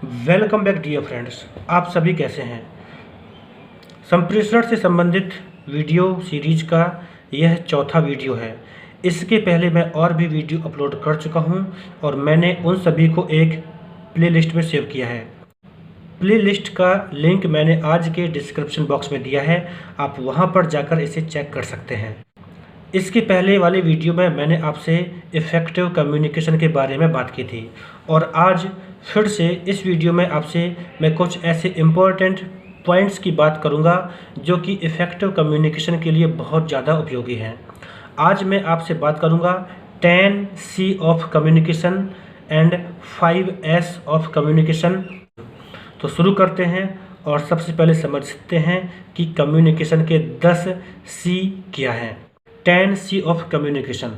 Welcome back dear friends. आप सभी कैसे हैं। संप्रेषण से संबंधित वीडियो सीरीज का यह चौथा वीडियो है। इसके पहले मैं और भी वीडियो अपलोड कर चुका हूं और मैंने उन सभी को एक प्लेलिस्ट में सेव किया है। प्लेलिस्ट का लिंक मैंने आज के डिस्क्रिप्शन बॉक्स में दिया है, आप वहां पर जाकर इसे चेक कर सकते हैं। इसके पहले वाले वीडियो में मैंने आपसे इफ़ेक्टिव कम्युनिकेशन के बारे में बात की थी और आज फिर से इस वीडियो में आपसे मैं कुछ ऐसे इम्पोर्टेंट पॉइंट्स की बात करूंगा जो कि इफ़ेक्टिव कम्युनिकेशन के लिए बहुत ज़्यादा उपयोगी हैं। आज मैं आपसे बात करूंगा 10C of communication and 5S of communication. तो शुरू करते हैं और सबसे पहले समझते हैं कि कम्युनिकेशन के 10C क्या हैं। 10C ऑफ कम्युनिकेशन,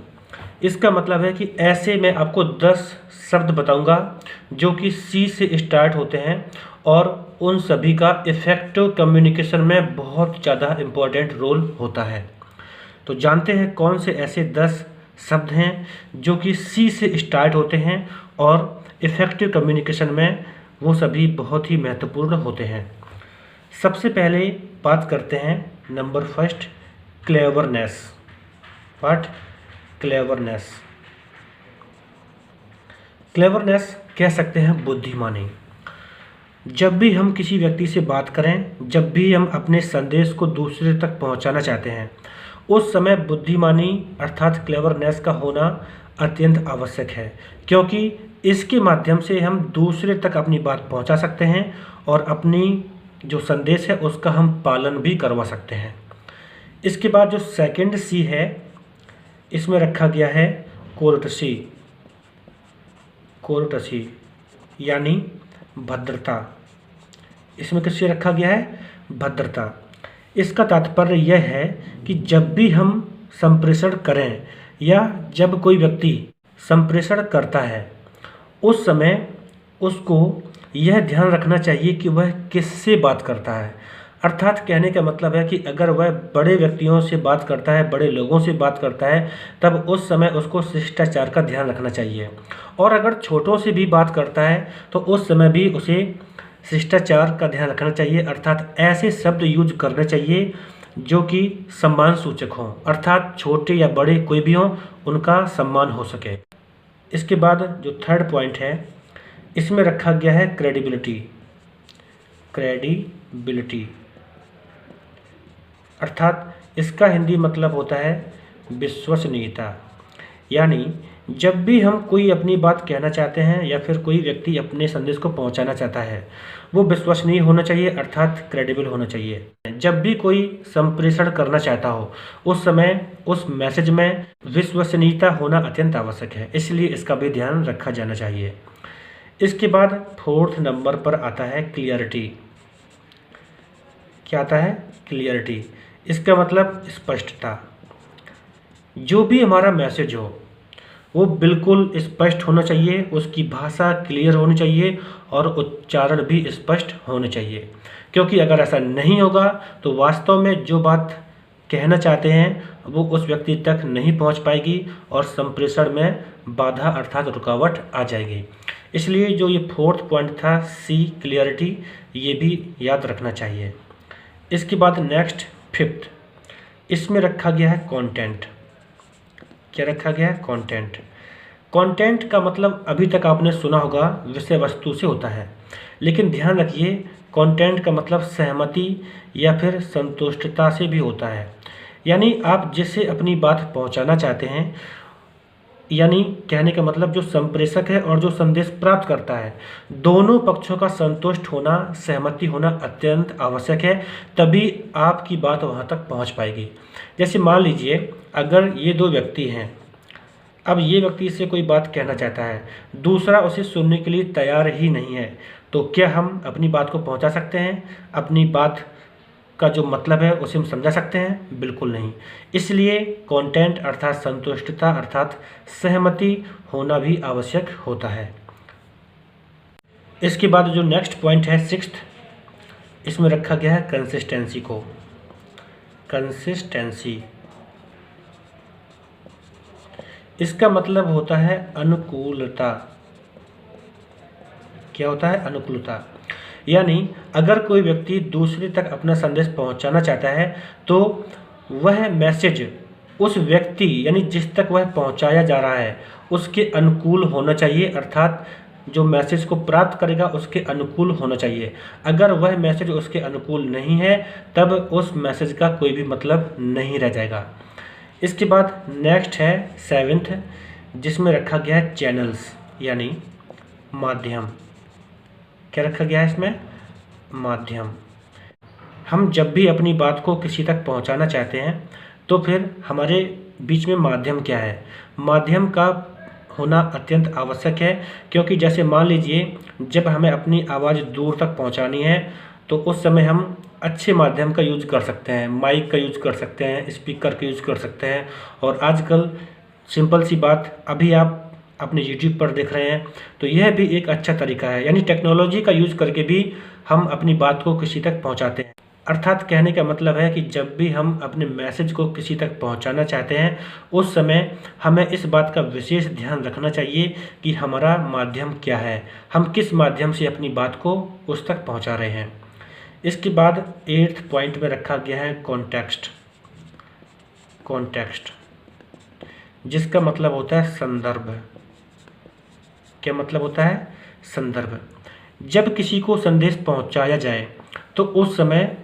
इसका मतलब है कि ऐसे मैं आपको 10 शब्द बताऊंगा जो कि C से स्टार्ट होते हैं और उन सभी का इफ़ेक्टिव कम्युनिकेशन में बहुत ज़्यादा इम्पोर्टेंट रोल होता है। तो जानते हैं कौन से ऐसे 10 शब्द हैं जो कि C से स्टार्ट होते हैं और इफ़ेक्टिव कम्युनिकेशन में वो सभी बहुत ही महत्वपूर्ण होते हैं। सबसे पहले बात करते हैं number first, cleverness. What? Cleverness. Cleverness कह सकते हैं बुद्धिमानी। जब भी हम किसी व्यक्ति से बात करें, जब भी हम अपने संदेश को दूसरे तक पहुंचाना चाहते हैं, उस समय बुद्धिमानी अर्थात क्लेवरनेस का होना अत्यंत आवश्यक है, क्योंकि इसके माध्यम से हम दूसरे तक अपनी बात पहुंचा सकते हैं और अपनी जो संदेश है उसका हम पालन भी करवा सकते हैं। इसके बाद जो सेकंड C है, इसमें रखा गया है कोर्टसी। कोर्टसी यानी भद्रता। इसमें किससे रखा गया है? भद्रता। इसका तात्पर्य यह है कि जब भी हम संप्रेषण करें या जब कोई व्यक्ति संप्रेषण करता है, उस समय उसको यह ध्यान रखना चाहिए कि वह किससे बात करता है। अर्थात कहने का मतलब है कि अगर वह बड़े व्यक्तियों से बात करता है, बड़े लोगों से बात करता है, तब उस समय उसको शिष्टाचार का ध्यान रखना चाहिए, और अगर छोटों से भी बात करता है तो उस समय भी उसे शिष्टाचार का ध्यान रखना चाहिए। अर्थात ऐसे शब्द यूज करने चाहिए जो कि सम्मान सूचक हों, अर्थात छोटे या बड़े कोई भी हों, उनका सम्मान हो सके। इसके बाद जो थर्ड पॉइंट है, इसमें रखा गया है क्रेडिबिलिटी। क्रेडिबिलिटी अर्थात इसका हिंदी मतलब होता है विश्वसनीयता। यानी जब भी हम कोई अपनी बात कहना चाहते हैं या फिर कोई व्यक्ति अपने संदेश को पहुंचाना चाहता है, वो विश्वसनीय होना चाहिए, अर्थात क्रेडिबल होना चाहिए। जब भी कोई संप्रेषण करना चाहता हो, उस समय उस मैसेज में विश्वसनीयता होना अत्यंत आवश्यक है, इसलिए इसका भी ध्यान रखा जाना चाहिए। इसके बाद फोर्थ नंबर पर आता है क्लियरिटी। क्या आता है? क्लियरिटी। इसका मतलब स्पष्टता। जो भी हमारा मैसेज हो वो बिल्कुल स्पष्ट होना चाहिए, उसकी भाषा क्लियर होनी चाहिए और उच्चारण भी स्पष्ट होने चाहिए, क्योंकि अगर ऐसा नहीं होगा तो वास्तव में जो बात कहना चाहते हैं वो उस व्यक्ति तक नहीं पहुंच पाएगी और संप्रेषण में बाधा अर्थात रुकावट आ जाएगी। इसलिए जो ये फोर्थ पॉइंट था C, क्लियरिटी, ये भी याद रखना चाहिए। इसके बाद नेक्स्ट फिफ्थ, इसमें रखा गया है कंटेंट। क्या रखा गया है? कंटेंट। कंटेंट का मतलब अभी तक आपने सुना होगा विषय वस्तु से होता है, लेकिन ध्यान रखिए कंटेंट का मतलब सहमति या फिर संतुष्टता से भी होता है। यानी आप जिससे अपनी बात पहुंचाना चाहते हैं, यानी कहने का मतलब जो संप्रेषक है और जो संदेश प्राप्त करता है, दोनों पक्षों का संतुष्ट होना, सहमति होना अत्यंत आवश्यक है, तभी आपकी बात वहां तक पहुंच पाएगी। जैसे मान लीजिए अगर ये दो व्यक्ति हैं, अब ये व्यक्ति से कोई बात कहना चाहता है, दूसरा उसे सुनने के लिए तैयार ही नहीं है, तो क्या हम अपनी बात को पहुंचा सकते हैं? अपनी बात का जो मतलब है उसे हम समझा सकते हैं? बिल्कुल नहीं। इसलिए कंटेंट अर्थात संतुष्टता अर्थात सहमति होना भी आवश्यक होता है। इसके बाद जो नेक्स्ट पॉइंट है सिक्स्थ, इसमें रखा गया है कंसिस्टेंसी को। कंसिस्टेंसी इसका मतलब होता है अनुकूलता। क्या होता है? अनुकूलता। यानी अगर कोई व्यक्ति दूसरे तक अपना संदेश पहुंचाना चाहता है तो वह मैसेज उस व्यक्ति यानी जिस तक वह पहुंचाया जा रहा है उसके अनुकूल होना चाहिए, अर्थात जो मैसेज को प्राप्त करेगा उसके अनुकूल होना चाहिए। अगर वह मैसेज उसके अनुकूल नहीं है तब उस मैसेज का कोई भी मतलब नहीं रह जाएगा। इसके बाद नेक्स्ट है 7th, जिसमें रखा गया है चैनल्स यानी माध्यम। क्या रखा गया है इसमें? माध्यम। हम जब भी अपनी बात को किसी तक पहुंचाना चाहते हैं तो फिर हमारे बीच में माध्यम क्या है? माध्यम का होना अत्यंत आवश्यक है, क्योंकि जैसे मान लीजिए जब हमें अपनी आवाज़ दूर तक पहुंचानी है तो उस समय हम अच्छे माध्यम का यूज कर सकते हैं, माइक का यूज कर सकते हैं, स्पीकर का यूज कर सकते हैं। और आजकल सिंपल सी बात, अभी आप अपने यूट्यूब पर देख रहे हैं तो यह भी एक अच्छा तरीका है, यानी टेक्नोलॉजी का यूज करके भी हम अपनी बात को किसी तक पहुंचाते हैं। अर्थात कहने का मतलब है कि जब भी हम अपने मैसेज को किसी तक पहुंचाना चाहते हैं उस समय हमें इस बात का विशेष ध्यान रखना चाहिए कि हमारा माध्यम क्या है, हम किस माध्यम से अपनी बात को उस तक पहुंचा रहे हैं। इसके बाद 8th पॉइंट में रखा गया है कॉन्टेक्स्ट। कॉन्टेक्स्ट जिसका मतलब होता है संदर्भ। क्या मतलब होता है? संदर्भ। जब किसी को संदेश पहुंचाया जाए तो उस समय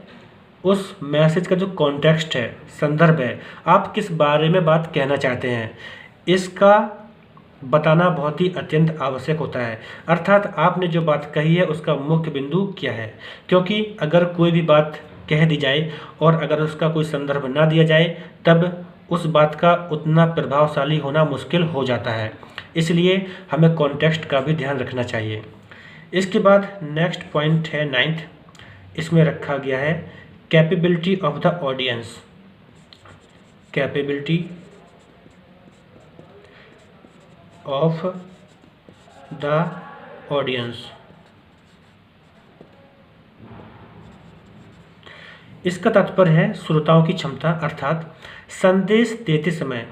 उस मैसेज का जो कॉन्टेक्स्ट है, संदर्भ है, आप किस बारे में बात कहना चाहते हैं, इसका बताना बहुत ही अत्यंत आवश्यक होता है। अर्थात आपने जो बात कही है उसका मुख्य बिंदु क्या है, क्योंकि अगर कोई भी बात कह दी जाए और अगर उसका कोई संदर्भ ना दिया जाए तब उस बात का उतना प्रभावशाली होना मुश्किल हो जाता है। इसलिए हमें कॉन्टेक्स्ट का भी ध्यान रखना चाहिए। इसके बाद नेक्स्ट पॉइंट है 9th, इसमें रखा गया है capability of the audience. Capability of the audience. इसका तात्पर्य है श्रोताओं की क्षमता, अर्थात संदेश देते समय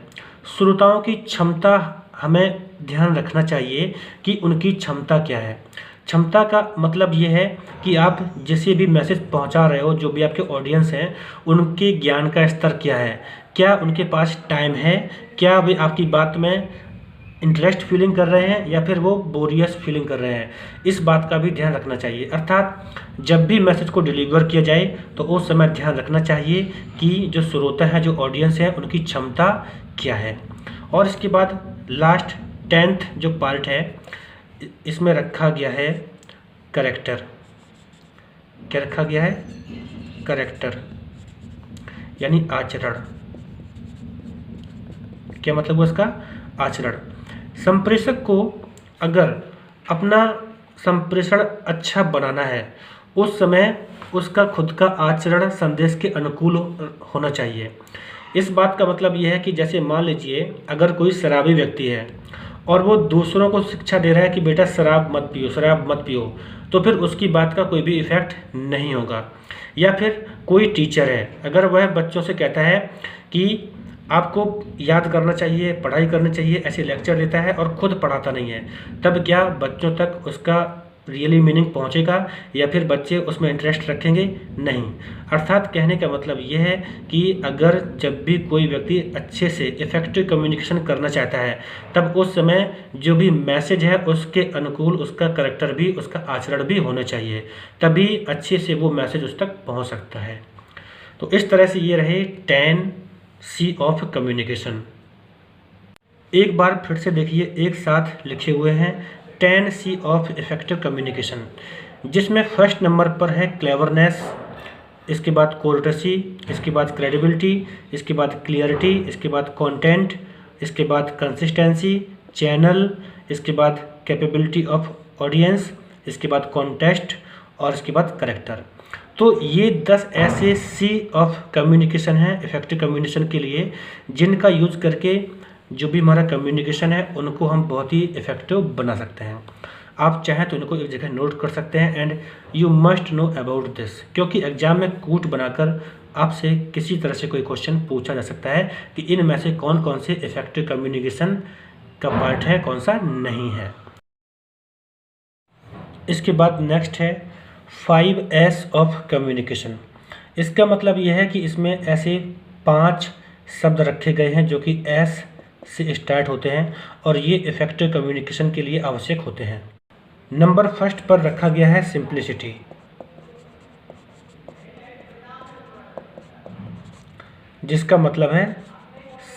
श्रोताओं की क्षमता हमें ध्यान रखना चाहिए कि उनकी क्षमता क्या है। क्षमता का मतलब ये है कि आप जिसे भी मैसेज पहुंचा रहे हो, जो भी आपके ऑडियंस हैं, उनके ज्ञान का स्तर क्या है, क्या उनके पास टाइम है, क्या वे आपकी बात में इंटरेस्ट फीलिंग कर रहे हैं या फिर वो बोरियस फीलिंग कर रहे हैं, इस बात का भी ध्यान रखना चाहिए। अर्थात जब भी मैसेज को डिलीवर किया जाए तो उस समय ध्यान रखना चाहिए कि जो श्रोता है, जो ऑडियंस है, उनकी क्षमता क्या है। और इसके बाद लास्ट 10th जो पार्ट है इसमें रखा गया है कैरेक्टर। क्या रखा गया है? कैरेक्टर यानी आचरण। क्या मतलब हुआ इसका? आचरण। संप्रेषक को अगर अपना संप्रेषण अच्छा बनाना है उस समय उसका खुद का आचरण संदेश के अनुकूल होना चाहिए। इस बात का मतलब यह है कि जैसे मान लीजिए अगर कोई शराबी व्यक्ति है और वो दूसरों को शिक्षा दे रहा है कि बेटा शराब मत पियो, शराब मत पियो, तो फिर उसकी बात का कोई भी इफ़ेक्ट नहीं होगा। या फिर कोई टीचर है, अगर वह बच्चों से कहता है कि आपको याद करना चाहिए, पढ़ाई करनी चाहिए, ऐसे लेक्चर देता है और खुद पढ़ाता नहीं है, तब क्या बच्चों तक उसका रियली मीनिंग पहुंचेगा या फिर बच्चे उसमें इंटरेस्ट रखेंगे? नहीं। अर्थात कहने का मतलब यह है कि अगर जब भी कोई व्यक्ति अच्छे से इफ़ेक्टिव कम्युनिकेशन करना चाहता है तब उस समय जो भी मैसेज है उसके अनुकूल उसका करैक्टर भी, उसका आचरण भी होना चाहिए, तभी अच्छे से वो मैसेज उस तक पहुँच सकता है। तो इस तरह से ये रहे 10C ऑफ कम्युनिकेशन। एक बार फिर से देखिए, एक साथ लिखे हुए हैं 10C ऑफ इफेक्टिव कम्युनिकेशन, जिसमें फर्स्ट नंबर पर है क्लेवरनेस, इसके बाद कोर्टसी, इसके बाद क्रेडिबिलिटी, इसके बाद क्लियरिटी, इसके बाद कंटेंट, इसके बाद कंसिस्टेंसी, चैनल, इसके बाद कैपेबिलिटी ऑफ ऑडियंस, इसके बाद कॉन्टेक्स्ट और इसके बाद कैरेक्टर। तो ये 10 ऐसे C ऑफ कम्युनिकेशन हैं इफेक्टिव कम्युनिकेशन के लिए, जिनका यूज करके जो भी हमारा कम्युनिकेशन है उनको हम बहुत ही इफेक्टिव बना सकते हैं। आप चाहें तो इनको एक जगह नोट कर सकते हैं and you must know about this, क्योंकि एग्जाम में कूट बनाकर आपसे किसी तरह से कोई क्वेश्चन पूछा जा सकता है कि इनमें से कौन कौन से इफेक्टिव कम्युनिकेशन का पार्ट है, कौन सा नहीं है। इसके बाद नेक्स्ट है 5S ऑफ कम्युनिकेशन। इसका मतलब यह है कि इसमें ऐसे 5 शब्द रखे गए हैं जो कि S से स्टार्ट होते हैं और ये इफेक्टिव कम्युनिकेशन के लिए आवश्यक होते हैं। नंबर फर्स्ट पर रखा गया है सिंप्लिसिटी, जिसका मतलब है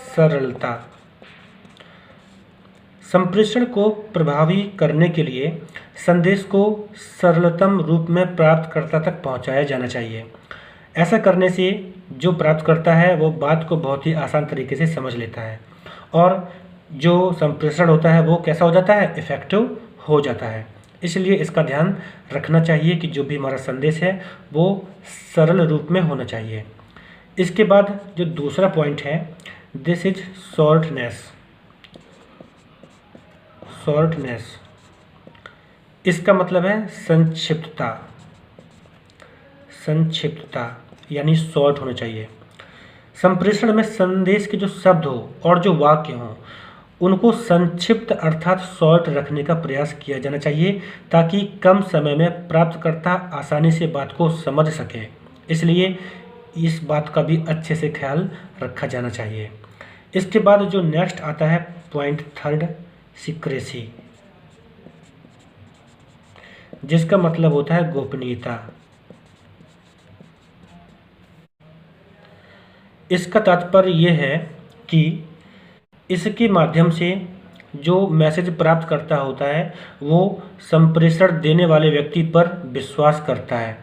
सरलता। संप्रेषण को प्रभावी करने के लिए संदेश को सरलतम रूप में प्राप्तकर्ता तक पहुंचाया जाना चाहिए। ऐसा करने से जो प्राप्तकर्ता है वो बात को बहुत ही आसान तरीके से समझ लेता है और जो संप्रेषण होता है वो कैसा हो जाता है, इफ़ेक्टिव हो जाता है। इसलिए इसका ध्यान रखना चाहिए कि जो भी हमारा संदेश है वो सरल रूप में होना चाहिए। इसके बाद जो दूसरा पॉइंट है, दिस इज शॉर्टनेस। इसका मतलब है संक्षिप्तता यानी शॉर्ट होना चाहिए। संप्रेषण में संदेश के जो शब्द हो और जो वाक्य हों उनको संक्षिप्त अर्थात शॉर्ट रखने का प्रयास किया जाना चाहिए ताकि कम समय में प्राप्तकर्ता आसानी से बात को समझ सके। इसलिए इस बात का भी अच्छे से ख्याल रखा जाना चाहिए। इसके बाद जो नेक्स्ट आता है पॉइंट थर्ड, सीक्रेसी, जिसका मतलब होता है गोपनीयता। इसका तात्पर्य यह है कि इसके माध्यम से जो मैसेज प्राप्त करता होता है वो संप्रेषण देने वाले व्यक्ति पर विश्वास करता है,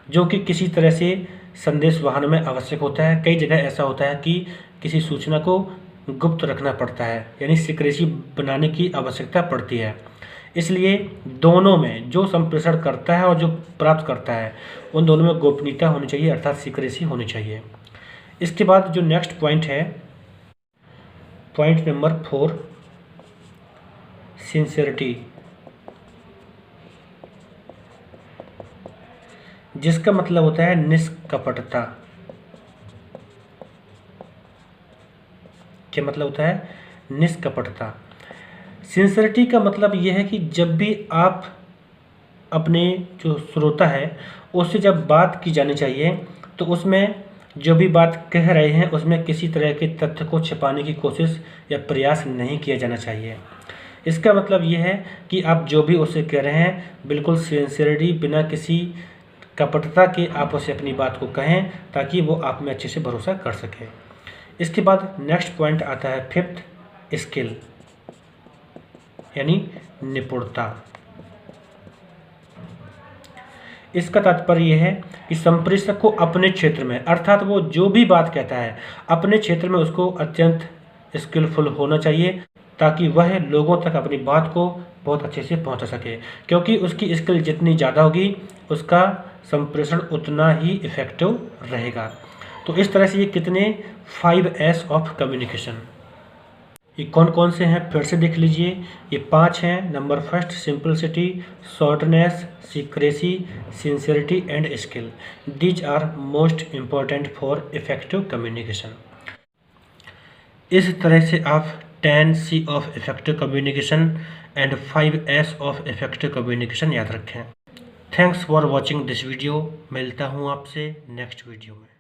जो कि किसी तरह से संदेश वाहन में आवश्यक होता है। कई जगह ऐसा होता है कि किसी सूचना को गुप्त रखना पड़ता है, यानी सीक्रेसी बनाने की आवश्यकता पड़ती है। इसलिए दोनों में, जो संप्रेषण करता है और जो प्राप्त करता है, उन दोनों में गोपनीयता होनी चाहिए अर्थात सीक्रेसी होनी चाहिए। इसके बाद जो नेक्स्ट पॉइंट है, पॉइंट नंबर 4, सिंसियरिटी, जिसका मतलब होता है निष्कपटता। क्या मतलब होता है? निष्कपटता। सिंसियरिटी का मतलब यह है कि जब भी आप अपने जो श्रोता है उससे जब बात की जानी चाहिए तो उसमें जो भी बात कह रहे हैं उसमें किसी तरह के तथ्य को छिपाने की कोशिश या प्रयास नहीं किया जाना चाहिए। इसका मतलब ये है कि आप जो भी उससे कह रहे हैं बिल्कुल सिंसियरिटी, बिना किसी कपटता के आप उसे अपनी बात को कहें ताकि वो आप में अच्छे से भरोसा कर सके। इसके बाद नेक्स्ट पॉइंट आता है फिफ्थ, स्किल यानी निपुणता। इसका तात्पर्य यह है कि संप्रेषक को अपने क्षेत्र में, अर्थात वो जो भी बात कहता है अपने क्षेत्र में उसको अत्यंत स्किलफुल होना चाहिए ताकि वह लोगों तक अपनी बात को बहुत अच्छे से पहुंचा सके, क्योंकि उसकी स्किल जितनी ज़्यादा होगी उसका संप्रेषण उतना ही इफ़ेक्टिव रहेगा। तो इस तरह से ये कितने 5S ऑफ कम्युनिकेशन, ये कौन कौन से हैं फिर से देख लीजिए। ये 5 हैं। Number first, simplicity, shortness, secrecy, sincerity and skill. These are most important for effective communication. इस तरह से आप 10C of effective communication and 5S of effective communication याद रखें। Thanks for watching this video. मिलता हूँ आपसे नेक्स्ट वीडियो में।